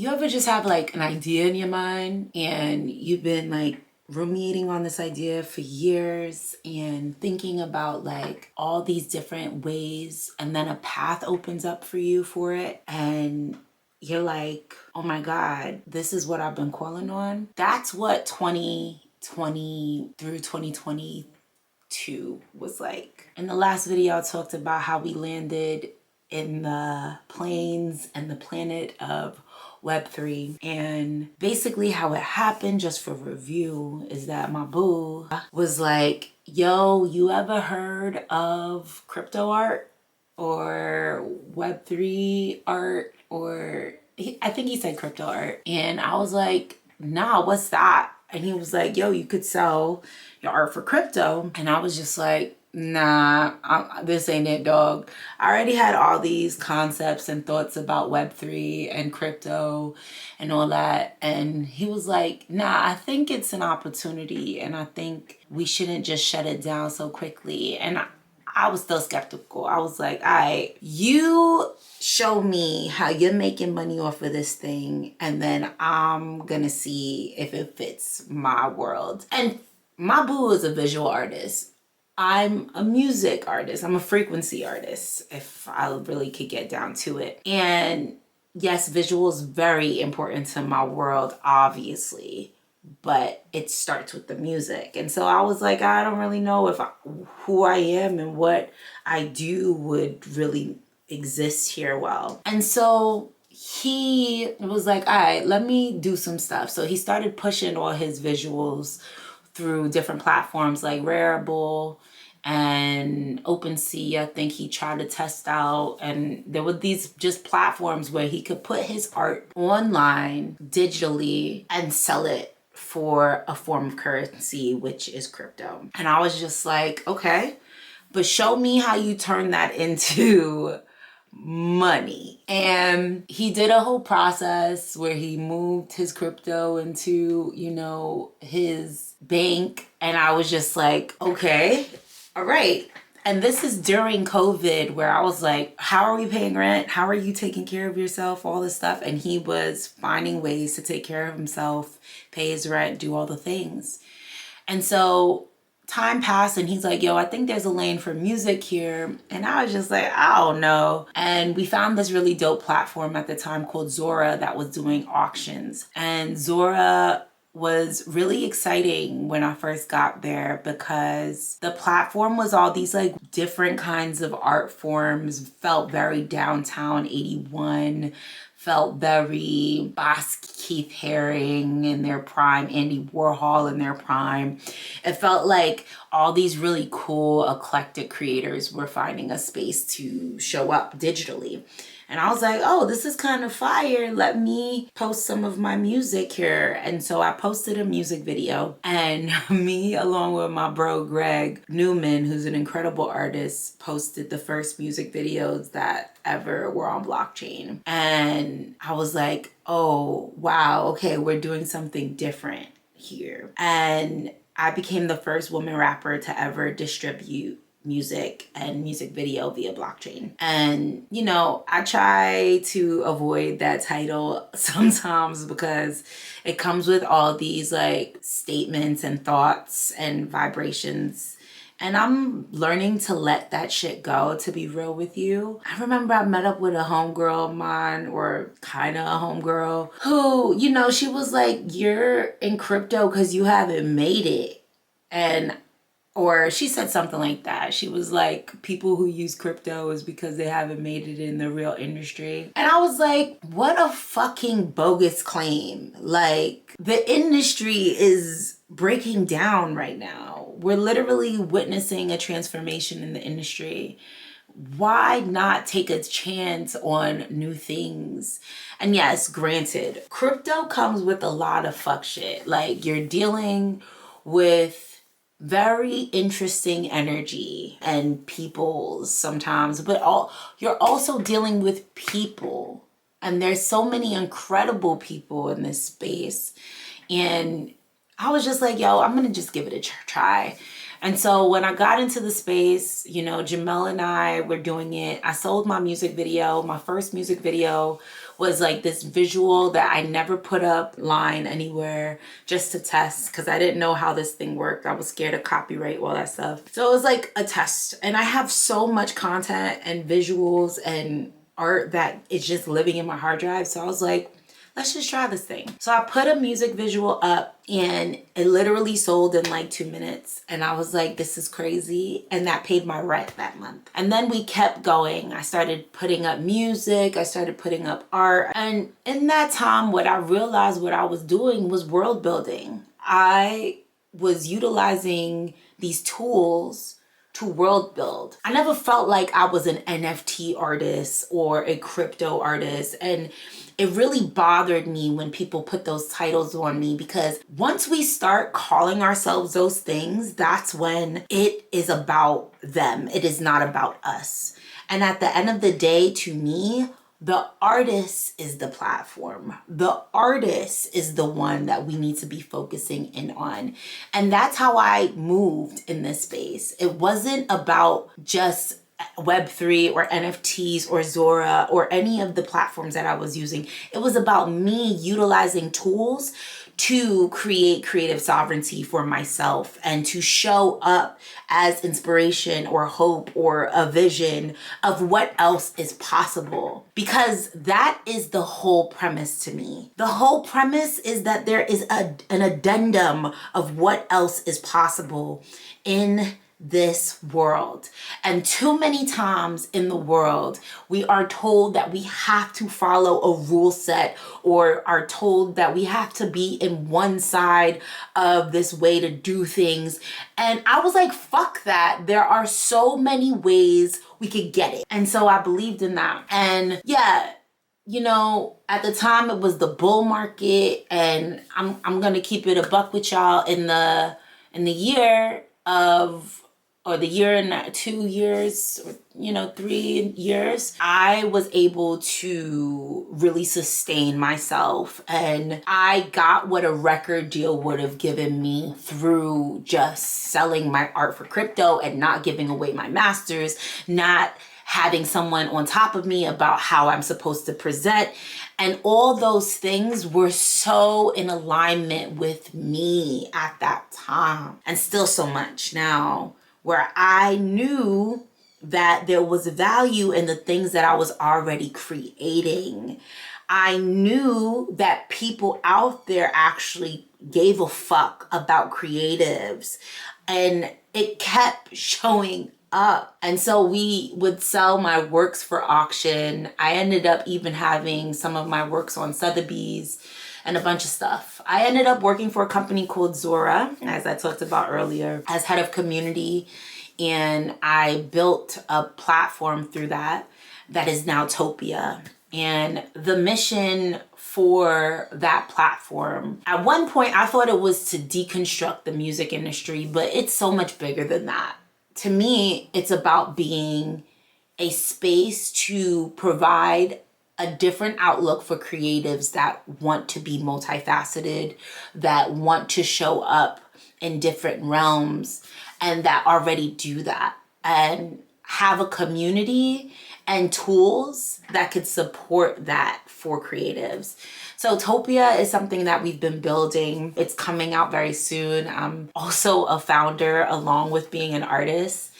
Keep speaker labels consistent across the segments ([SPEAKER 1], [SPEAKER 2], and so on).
[SPEAKER 1] you ever just have like an idea in your mind and you've been like ruminating on this idea for years and thinking about like all these different ways, and then a path opens up for you for it, and you're like, oh my God, this is what I've been calling on? That's what 2020 through 2022 was like. In the last video, I talked about how we landed in the plains and the planet of Web3. And basically how it happened, just for review, is that my boo was like, yo, you ever heard of crypto art or Web3 art? Or I think he said crypto art. And I was like, nah, what's that? And he was like, yo, you could sell your art for crypto. And I was just like, nah, this ain't it, dog. I already had all these concepts and thoughts about Web3 and crypto and all that. And he was like, nah, I think it's an opportunity, and I think we shouldn't just shut it down so quickly. And I was still skeptical. I was like, all right, you show me how you're making money off of this thing, and then I'm gonna see if it fits my world. And my boo is a visual artist. I'm a music artist. I'm a frequency artist, if I really could get down to it. And yes, visual is very important to my world, obviously, but it starts with the music. And so I was like, I don't really know if who I am and what I do would really exist here well. And so he was like, all right, let me do some stuff. So he started pushing all his visuals through different platforms like Rarible and OpenSea. I think he tried to test out, and there were these just platforms where he could put his art online digitally and sell it for a form of currency, which is crypto. And I was just like, okay, but show me how you turn that into money. And he did a whole process where he moved his crypto into, you know, his bank. And I was just like, okay, all right. And this is during COVID, where I was like, how are we paying rent? How are you taking care of yourself? All this stuff. And he was finding ways to take care of himself, pay his rent, do all the things. And so time passed, and he's like, yo, I think there's a lane for music here. And I was just like, I don't know. And we found this really dope platform at the time called Zora that was doing auctions. And Zora was really exciting when I first got there, because the platform was all these like different kinds of art forms, felt very downtown 81, felt very Keith Haring in their prime, Andy Warhol in their prime. It felt like all these really cool, eclectic creators were finding a space to show up digitally. And I was like, oh, this is kind of fire. Let me post some of my music here. And so I posted a music video, and me, along with my bro, Greg Newman, who's an incredible artist, posted the first music videos that ever were on blockchain. And I was like, oh, wow, okay, we're doing something different here. And I became the first woman rapper to ever distribute music and music video via blockchain. And, you know, I try to avoid that title sometimes because it comes with all these like statements and thoughts and vibrations. And I'm learning to let that shit go, to be real with you. I remember I met up with a homegirl of mine, or kind of a homegirl, who, you know, she was like, you're in crypto because you haven't made it. And or she said something like that. She was like, people who use crypto is because they haven't made it in the real industry. And I was like, what a fucking bogus claim. Like, the industry is breaking down right now. We're literally witnessing a transformation in the industry. Why not take a chance on new things? And yes, granted, crypto comes with a lot of fuck shit. Like, you're dealing with very interesting energy and people sometimes, but you're also dealing with people, and there's so many incredible people in this space. And I was just like, yo, I'm gonna just give it a try. And so when I got into the space, you know, Jamel and I were doing it. I sold my music video. My first music video was like this visual that I never put up line anywhere just to test because I didn't know how this thing worked. I was scared of copyright, all that stuff. So it was like a test. And I have so much content and visuals and art that it's just living in my hard drive. So I was like, let's just try this thing. So I put a music visual up and it literally sold in like 2 minutes. And I was like, this is crazy. And that paid my rent that month. And then we kept going. I started putting up music. I started putting up art. And in that time, what I realized what I was doing was world building. I was utilizing these tools to world build. I never felt like I was an NFT artist or a crypto artist. And it really bothered me when people put those titles on me, because once we start calling ourselves those things, that's when it is about them. It is not about us. And at the end of the day, to me, the artist is the platform. The artist is the one that we need to be focusing in on. And that's how I moved in this space. It wasn't about just Web3 or NFTs or Zora or any of the platforms that I was using. It was about me utilizing tools to create creative sovereignty for myself and to show up as inspiration or hope or a vision of what else is possible. Because that is the whole premise to me. The whole premise is that there is an addendum of what else is possible in this world. And too many times in the world, we are told that we have to follow a rule set, or are told that we have to be in one side of this way to do things. And I was like, fuck that. There are so many ways we could get it. And so I believed in that. And yeah, you know, at the time it was the bull market, and I'm gonna keep it a buck with y'all. In the year of, or the year and 2 years, or 3 years, I was able to really sustain myself. And I got what a record deal would have given me through just selling my art for crypto and not giving away my masters, not having someone on top of me about how I'm supposed to present. And all those things were so in alignment with me at that time, and still so much now, where I knew that there was value in the things that I was already creating. I knew that people out there actually gave a fuck about creatives, and it kept showing up. And so we would sell my works for auction. I ended up even having some of my works on Sotheby's and a bunch of stuff. I ended up working for a company called Zora, as I talked about earlier, as head of community. And I built a platform through that is now Topia. And the mission for that platform, at one point I thought it was to deconstruct the music industry, but it's so much bigger than that. To me, it's about being a space to provide a different outlook for creatives that want to be multifaceted, that want to show up in different realms, and that already do that, and have a community and tools that could support that for creatives. So Topia is something that we've been building. It's coming out very soon. I'm also a founder along with being an artist.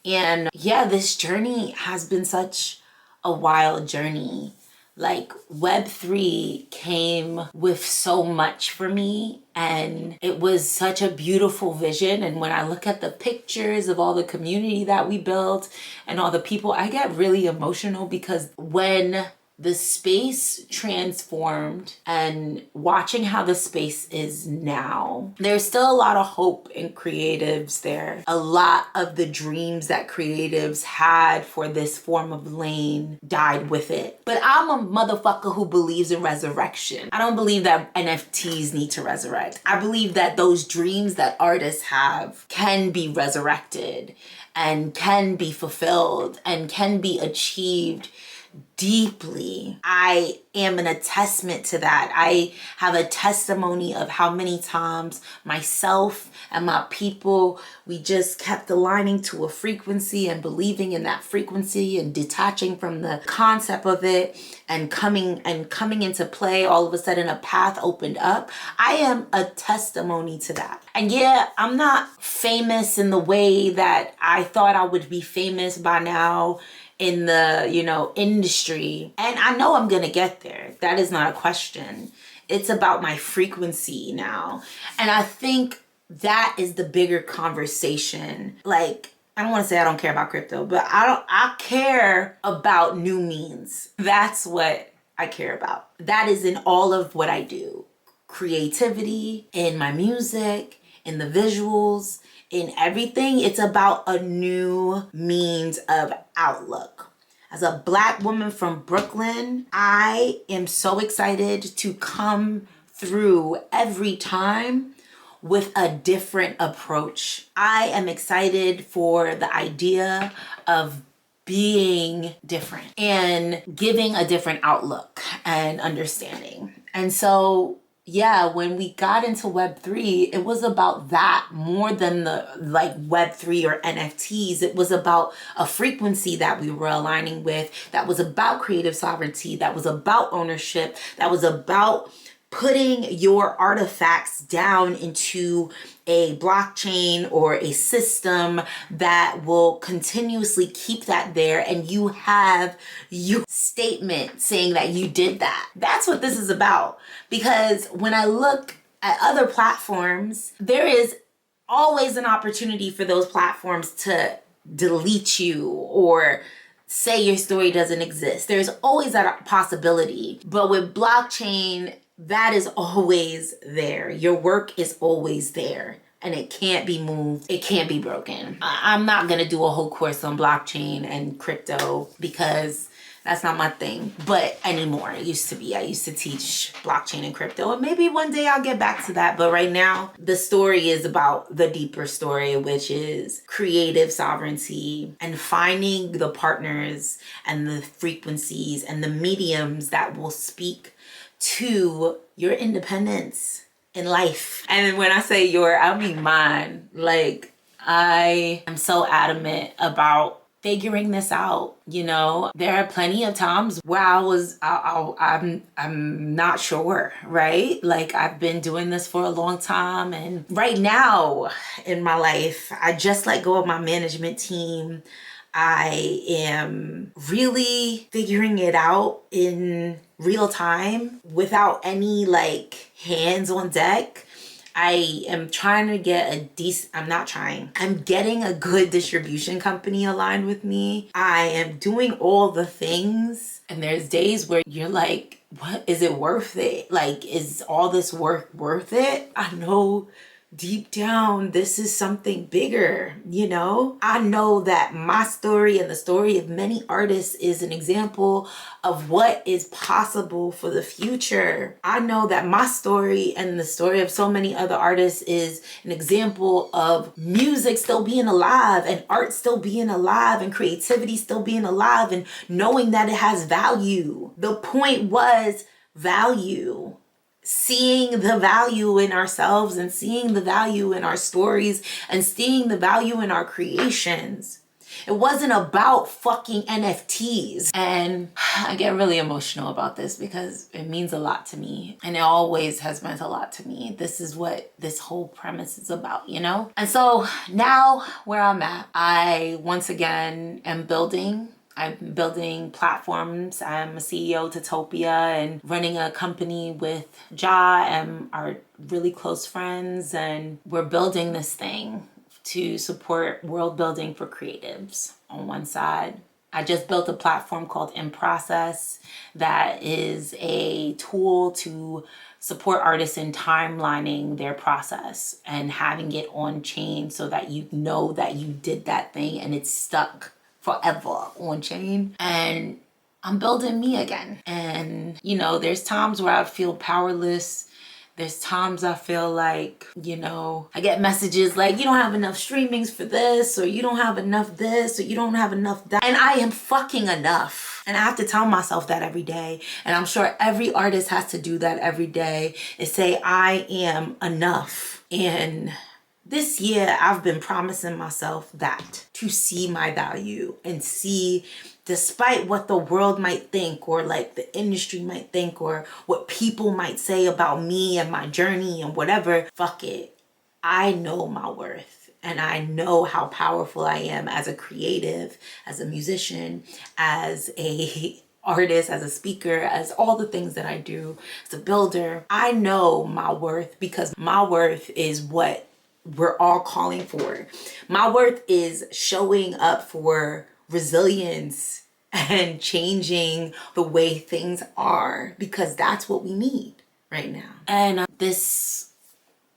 [SPEAKER 1] And yeah, this journey has been such a wild journey. Like, Web3 came with so much for me, and it was such a beautiful vision. And when I look at the pictures of all the community that we built and all the people, I get really emotional, because when the space transformed and watching how the space is now, there's still a lot of hope in creatives there. A lot of the dreams that creatives had for this form of lane died with it. But I'm a motherfucker who believes in resurrection. I don't believe that NFTs need to resurrect. I believe that those dreams that artists have can be resurrected and can be fulfilled and can be achieved deeply. I am an attestment to that. I have a testimony of how many times myself and my people, we just kept aligning to a frequency and believing in that frequency and detaching from the concept of it and coming into play. All of a sudden a path opened up. I am a testimony to that. And yeah, I'm not famous in the way that I thought I would be famous by now in the, industry. And I know I'm gonna get there. That is not a question. It's about my frequency now. And I think that is the bigger conversation. Like, I don't want to say I don't care about crypto, but I care about new means. That's what I care about. That is in all of what I do. Creativity, in my music, in the visuals, in everything. It's about a new means of outlook. As a Black woman from Brooklyn, I am so excited to come through every time with a different approach. I am excited for the idea of being different and giving a different outlook and understanding. And so, yeah, when we got into Web3, it was about that more than the Web3 or NFTs. It was about a frequency that we were aligning with, that was about creative sovereignty, that was about ownership, that was about putting your artifacts down into a blockchain or a system that will continuously keep that there, and you have your statement saying that you did that. That's what this is about. Because when I look at other platforms, there is always an opportunity for those platforms to delete you or say your story doesn't exist. There's always that possibility. But with blockchain, that is always there. Your work is always there and it can't be moved. It can't be broken. I'm not gonna do a whole course on blockchain and crypto because that's not my thing, but anymore. It used to be. I used to teach blockchain and crypto, and maybe one day I'll get back to that. But right now, the story is about the deeper story, which is creative sovereignty and finding the partners and the frequencies and the mediums that will speak to your independence in life. And when I say your, I mean mine. Like, I am so adamant about figuring this out. There are plenty of times where I'm not sure, right? Like, I've been doing this for a long time, and right now in my life, I just let go of my management team. I am really figuring it out in real time without any hands on deck. I am trying to get I'm getting a good distribution company aligned with me. I am doing all the things, and there's days where you're like, what, is it worth it? Like, is all this work worth it? I know deep down this is something bigger. I know that my story and the story of many artists is an example of what is possible for the future. I know that my story and the story of so many other artists is an example of music still being alive and art still being alive and creativity still being alive and knowing that it has value. The point was value. Seeing the value in ourselves and seeing the value in our stories and seeing the value in our creations. It wasn't about fucking NFTs. And I get really emotional about this because it means a lot to me. And it always has meant a lot to me. This is what this whole premise is about, And so now where I'm at, I once again am building. I'm building platforms. I'm a CEO to Topia and running a company with Ja and our really close friends. And we're building this thing to support world building for creatives on one side. I just built a platform called In Process that is a tool to support artists in timelining their process and having it on chain so that you know that you did that thing and it's stuck forever on chain. And I'm building me again. And there's times where I feel powerless There's times I feel like, you know, I get messages like, you don't have enough streamings for this, or you don't have enough this, or you don't have enough that. And I am fucking enough. And I have to tell myself that every day. And I'm sure every artist has to do that every day, is say, I am enough. And this year, I've been promising myself that, to see my value and see, despite what the world might think, or like the industry might think, or what people might say about me and my journey and whatever, fuck it. I know my worth, and I know how powerful I am as a creative, as a musician, as a artist, as a speaker, as all the things that I do, as a builder. I know my worth, because my worth is what we're all calling for. My worth is showing up for resilience and changing the way things are, because that's what we need right now. And this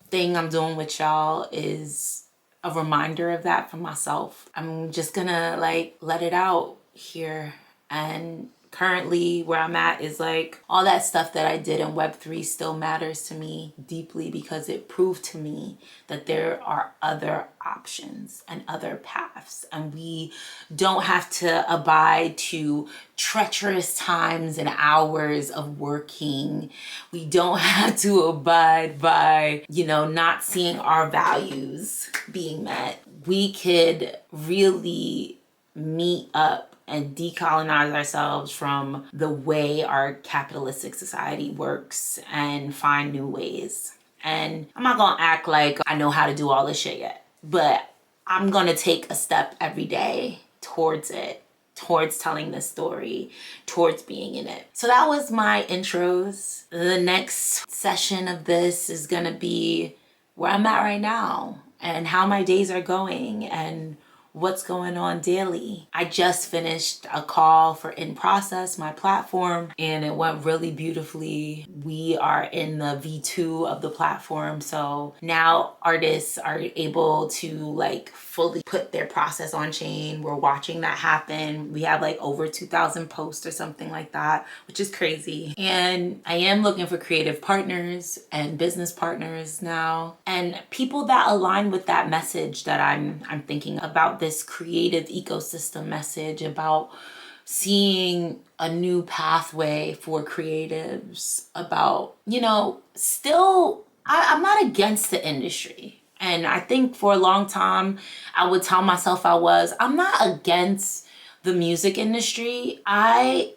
[SPEAKER 1] thing I'm doing with y'all is a reminder of that for myself. I'm just gonna like let it out here. And currently where I'm at is like, all that stuff that I did in Web3 still matters to me deeply, because it proved to me that there are other options and other paths, and we don't have to abide to treacherous times and hours of working. We don't have to abide by, you know, not seeing our values being met. We could really meet up and decolonize ourselves from the way our capitalistic society works and find new ways. And I'm not gonna act like I know how to do all this shit yet, but I'm gonna take a step every day towards it, towards telling this story, towards being in it. So that was my intros. The next session of this is gonna be where I'm at right now and how my days are going and what's going on daily. I just finished a call for In Process, my platform, and it went really beautifully. We are in the V2 of the platform, so now artists are able to like fully put their process on chain. We're watching that happen. We have like over 2,000 posts or something like that, which is crazy. And I am looking for creative partners and business partners now, and people that align with that message that I'm thinking about, this creative ecosystem message about seeing a new pathway for creatives, about, you know, still, I'm not against the industry. And I think for a long time, I would tell myself I'm not against the music industry. I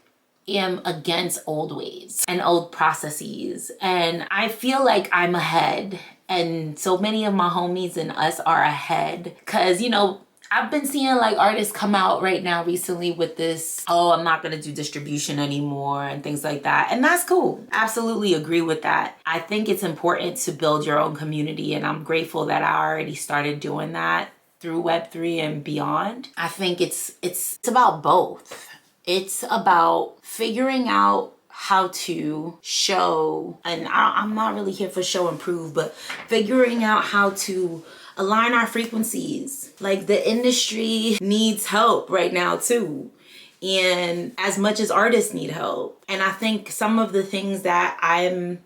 [SPEAKER 1] am against old ways and old processes. And I feel like I'm ahead. And so many of my homies and us are ahead. Cause, you know, I've been seeing like artists come out right now recently with this, oh, I'm not gonna do distribution anymore and things like that. And that's cool. Absolutely agree with that. I think it's important to build your own community, and I'm grateful that I already started doing that through Web3 and beyond. I think it's about both. It's about figuring out how to show, and I'm not really here for show and prove, but figuring out how to align our frequencies. Like, the industry needs help right now too, and as much as artists need help. And I think some of the things that I'm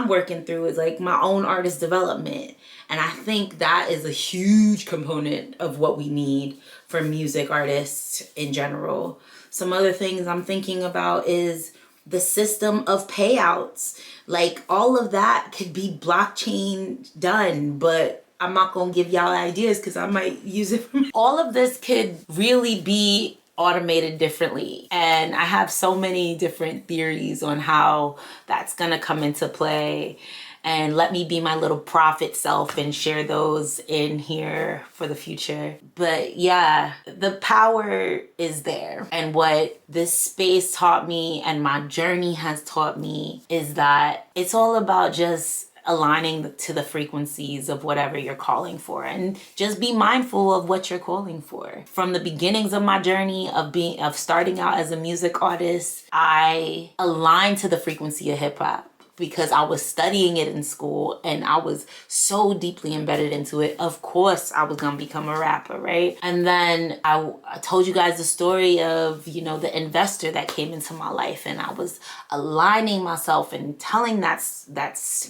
[SPEAKER 1] working through is like my own artist development, and I think that is a huge component of what we need for music artists in general. Some other things I'm thinking about is the system of payouts. Like, all of that could be blockchain done, but I'm not gonna give y'all ideas because I might use it. All of this could really be automated differently, and I have so many different theories on how that's gonna come into play. And let me be my little prophet self and share those in here for the future. But yeah, the power is there. And what this space taught me and my journey has taught me is that it's all about just aligning to the frequencies of whatever you're calling for, and just be mindful of what you're calling for. From the beginnings of my journey of starting out as a music artist, I aligned to the frequency of hip hop. because I was studying it in school and I was so deeply embedded into it. Of course I was gonna become a rapper, right? And then I told you guys the story of, you know, the investor that came into my life, and I was aligning myself and telling that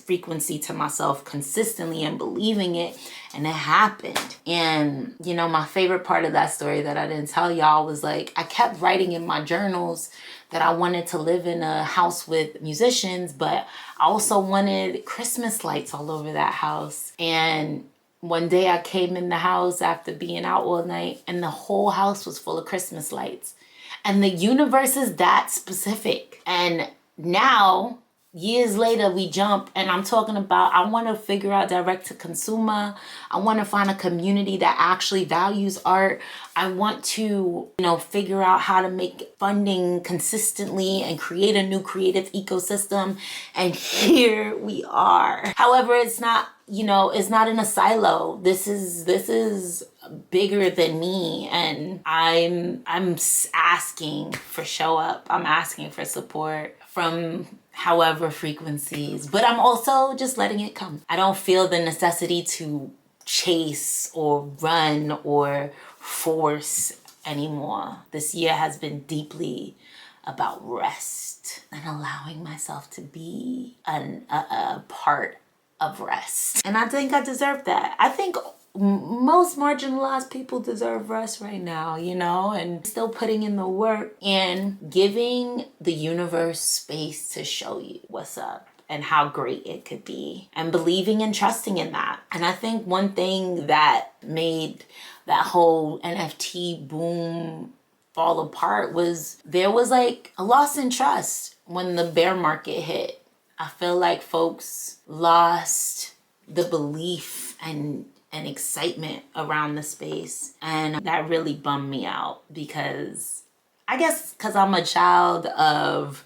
[SPEAKER 1] frequency to myself consistently and believing it, and it happened. And, you know, my favorite part of that story that I didn't tell y'all was like, I kept writing in my journals that I wanted to live in a house with musicians, but I also wanted Christmas lights all over that house. And one day I came in the house after being out all night, and the whole house was full of Christmas lights. And the universe is that specific. And now, years later, we jump, and I'm talking about, I want to figure out direct to consumer. I want to find a community that actually values art. I want to, you know, figure out how to make funding consistently and create a new creative ecosystem. And here we are. However, it's not, you know, it's not in a silo. This is bigger than me, and I'm asking for show up. I'm asking for support from however frequencies, but I'm also just letting it come. I don't feel the necessity to chase or run or force anymore. This year has been deeply about rest and allowing myself to be a part of rest. And I think I deserve that. I think most marginalized people deserve rest right now, you know, and still putting in the work and giving the universe space to show you what's up and how great it could be, and believing and trusting in that. And I think one thing that made that whole NFT boom fall apart was there was like a loss in trust when the bear market hit. I feel like folks lost the belief and excitement around the space. And that really bummed me out, because I guess because I'm a child of,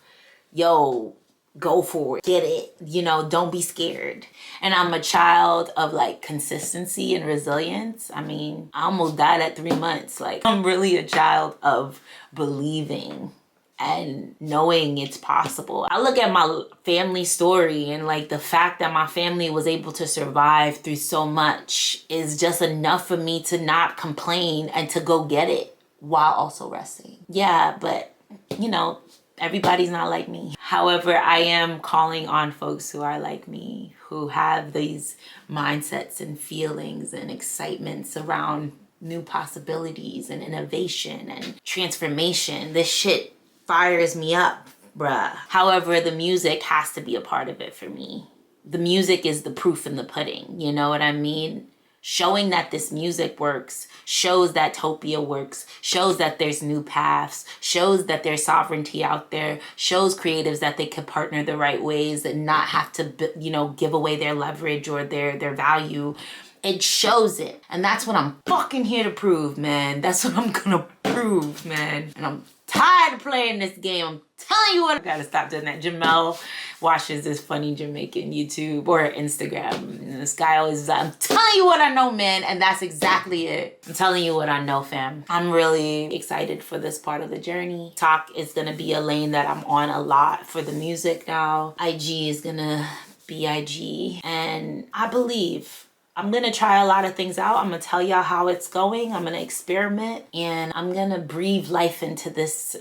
[SPEAKER 1] yo, go for it, get it, you know, don't be scared. And I'm a child of like consistency and resilience. I mean, I almost died at 3 months. Like, I'm really a child of believing and knowing it's possible. I look at my family story, and like the fact that my family was able to survive through so much is just enough for me to not complain and to go get it while also resting. Yeah, but you know, everybody's not like me. However, I am calling on folks who are like me, who have these mindsets and feelings and excitements around new possibilities and innovation and transformation. This shit fires me up, bruh. However, the music has to be a part of it for me. The music is the proof in the pudding, you know what I mean? Showing that this music works, shows that Topia works, shows that there's new paths, shows that there's sovereignty out there, shows creatives that they could partner the right ways and not have to, you know, give away their leverage or their value. It shows it. And that's what I'm fucking here to prove, man. That's what I'm gonna prove, man. And I'm tired of playing this game. I'm telling you what. I gotta stop doing that. Jamel watches this funny Jamaican YouTube or Instagram. And this guy always is like, I'm telling you what I know, man. And that's exactly it. I'm telling you what I know, fam. I'm really excited for this part of the journey. Talk is gonna be a lane that I'm on a lot for the music now. IG is gonna be IG. And I believe I'm gonna try a lot of things out. I'm gonna tell y'all how it's going. I'm gonna experiment, and I'm gonna breathe life into this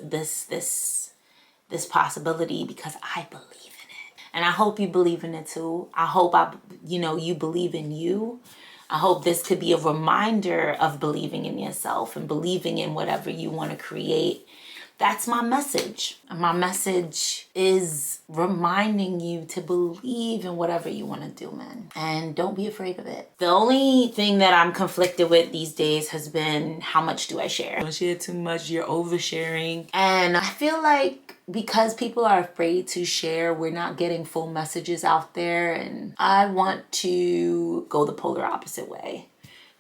[SPEAKER 1] possibility, because I believe in it. And I hope you believe in it too. I hope you believe in you. I hope this could be a reminder of believing in yourself and believing in whatever you want to create. That's my message. My message is reminding you to believe in whatever you want to do, man. And don't be afraid of it. The only thing that I'm conflicted with these days has been, how much do I share? Don't share too much, you're oversharing. And I feel like because people are afraid to share, we're not getting full messages out there. And I want to go the polar opposite way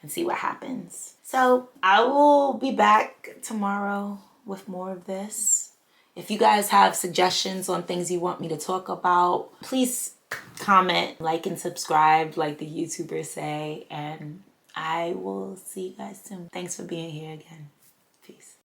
[SPEAKER 1] and see what happens. So I will be back tomorrow with more of this. If you guys have suggestions on things you want me to talk about, please comment, like, and subscribe, like the YouTubers say, and I will see you guys soon. Thanks for being here again. Peace.